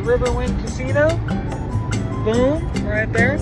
Riverwind Casino. Boom, right there.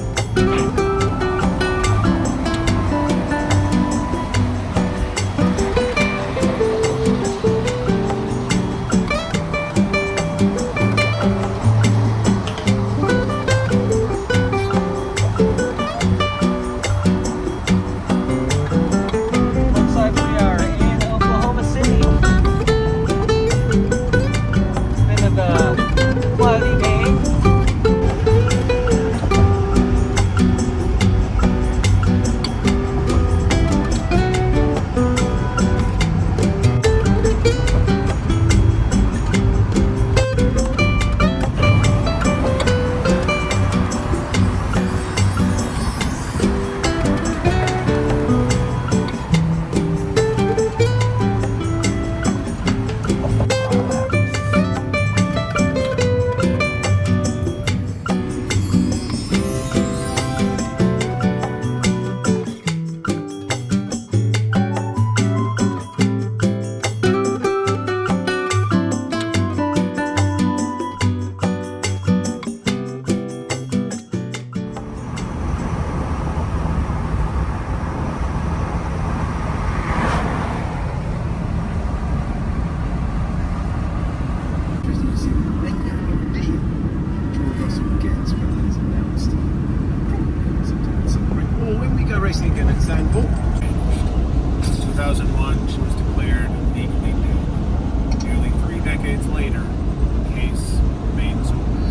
Racing again at Sandville. 2001, she was declared legally dead. Nearly 3 decades later, the case remains open.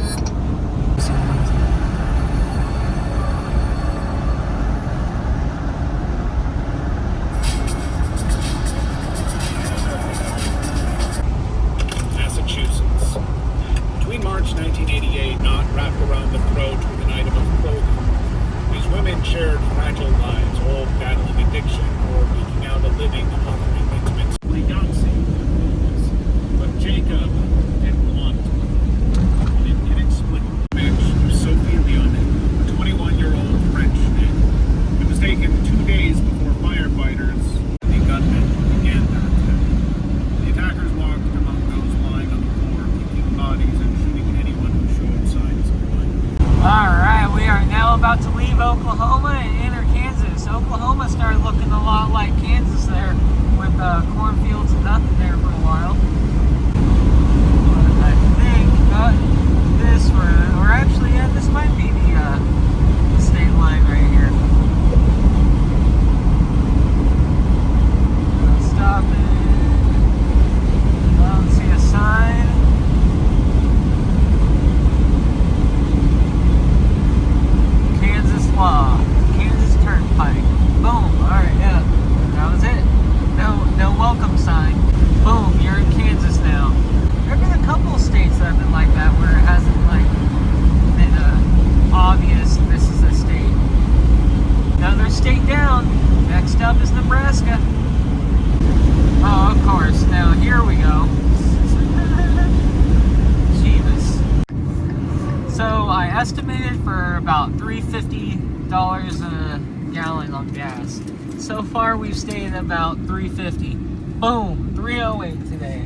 Massachusetts. Between March 1988, knot wrapped around the throat with an item of clothing. These women shared fragile lives, all battling addiction or eking out a living offering intimate Yahtzee. But Jacob didn't want an inexplicable match. Sophie Leone, a 21-year-old French man. It was taken 2 days before firefighters and the gunmen began their attack. The attackers walked among those lying on the floor, kicking bodies and shooting anyone who showed signs of life. Alright, we are now about to leave Oklahoma and enter Kansas. Oklahoma started looking a lot like Kansas there, with cornfields and nothing there for a while. But I think this, or actually, yeah, this might be the state line right here. Stopping. I don't see a sign. Kansas Turnpike. Boom. Alright, yeah. That was it. No welcome sign. Boom, you're in Kansas now. There have been a couple of states that have been like that where it hasn't been obvious this is a state. Another state down. Next up is Nebraska. Oh, of course. Now here we go. Jeebus. So I estimated for about $3.50 a gallon on gas. So far we've stayed at about $3.50. Boom, $3.08 today.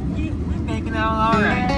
We're making out all right.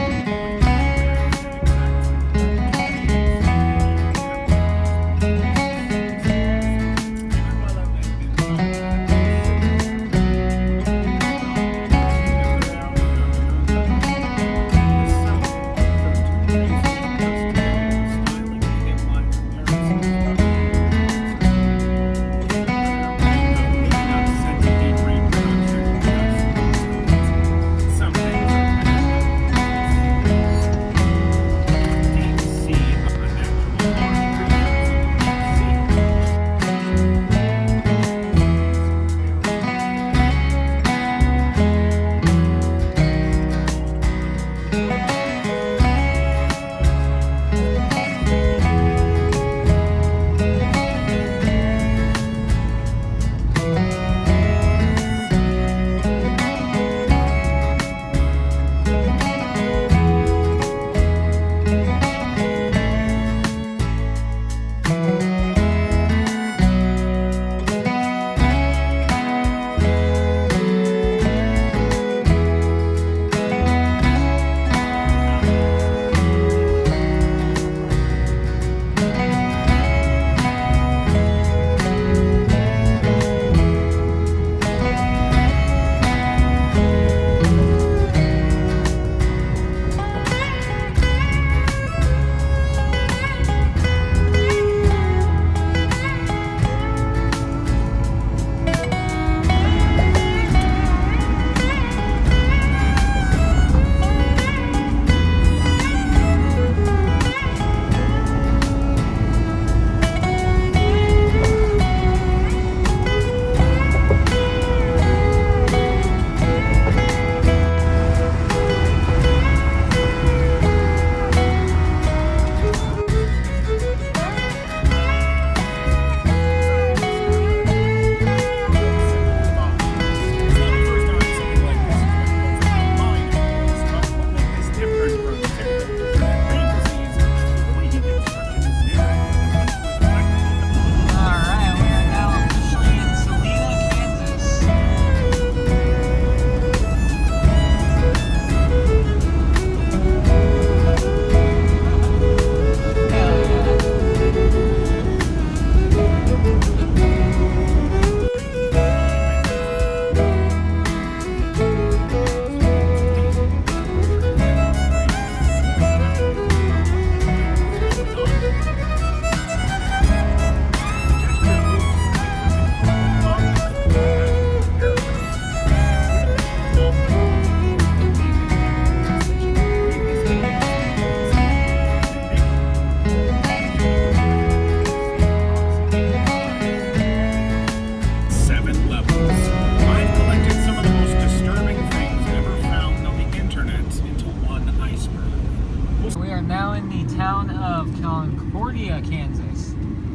We are now in the town of Concordia, Kansas.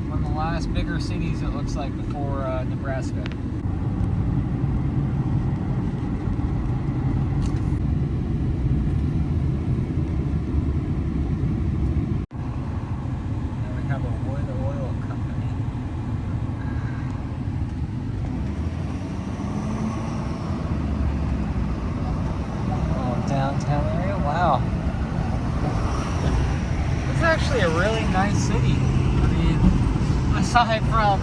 One of the last bigger cities, it looks like, before Nebraska. Now we have a wood oil company. Oh, downtown area, wow. It's actually a really nice city. I mean, aside from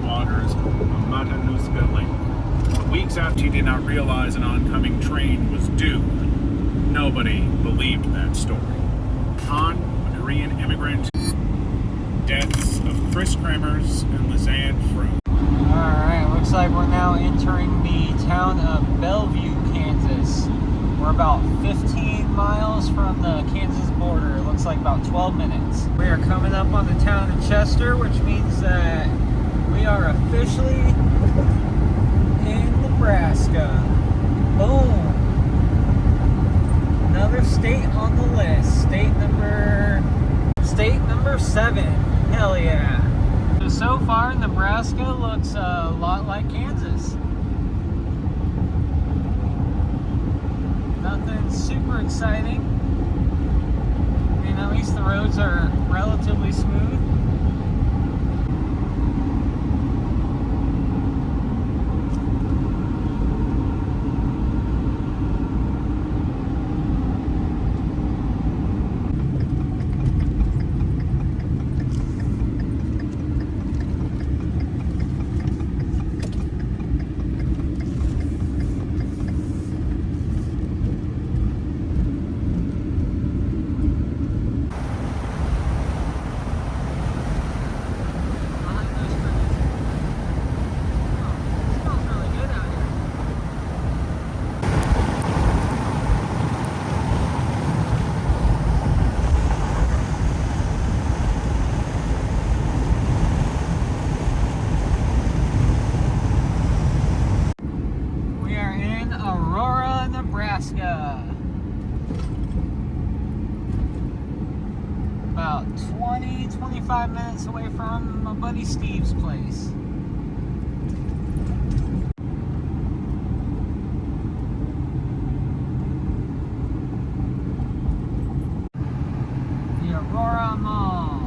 waters of Matanuska Lake. Weeks after he did not realize an oncoming train was due, nobody believed that story. Han, a Korean immigrant, deaths of Chris Kremers and Lizanne Froh. Alright, looks like we're now entering the town of Bellevue, Kansas. We're about 15 miles from the Kansas border. It looks like about 12 minutes. We are coming up on the town of Chester, which means that we are officially in Nebraska. Boom! Another state on the list. State number 7. Hell yeah. So far, Nebraska looks a lot like Kansas. Nothing super exciting. I mean, at least the roads are relatively smooth. Nebraska. About 20-25 minutes away from my buddy Steve's place. The Aurora Mall.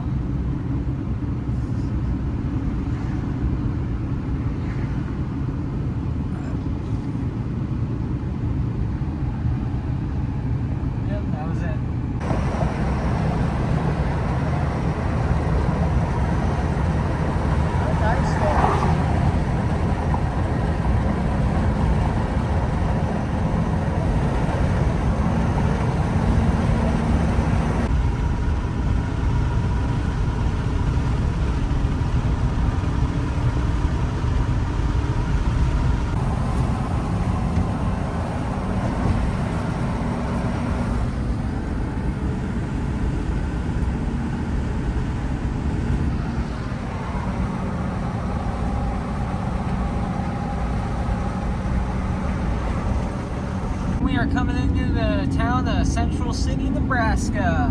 We are coming into the town of Central City, Nebraska.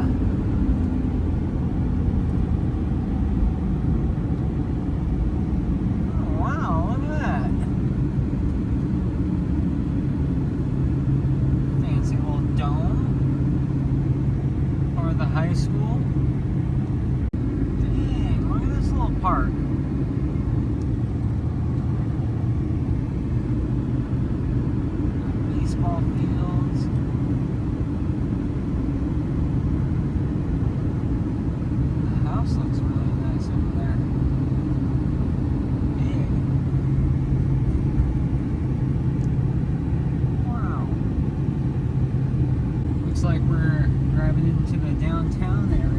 Oh, wow, look at that. Fancy little dome. Or the high school. Dang, look at this little park. Baseball fields. The house looks really nice over there. Big. Wow. Looks like we're driving into the downtown area.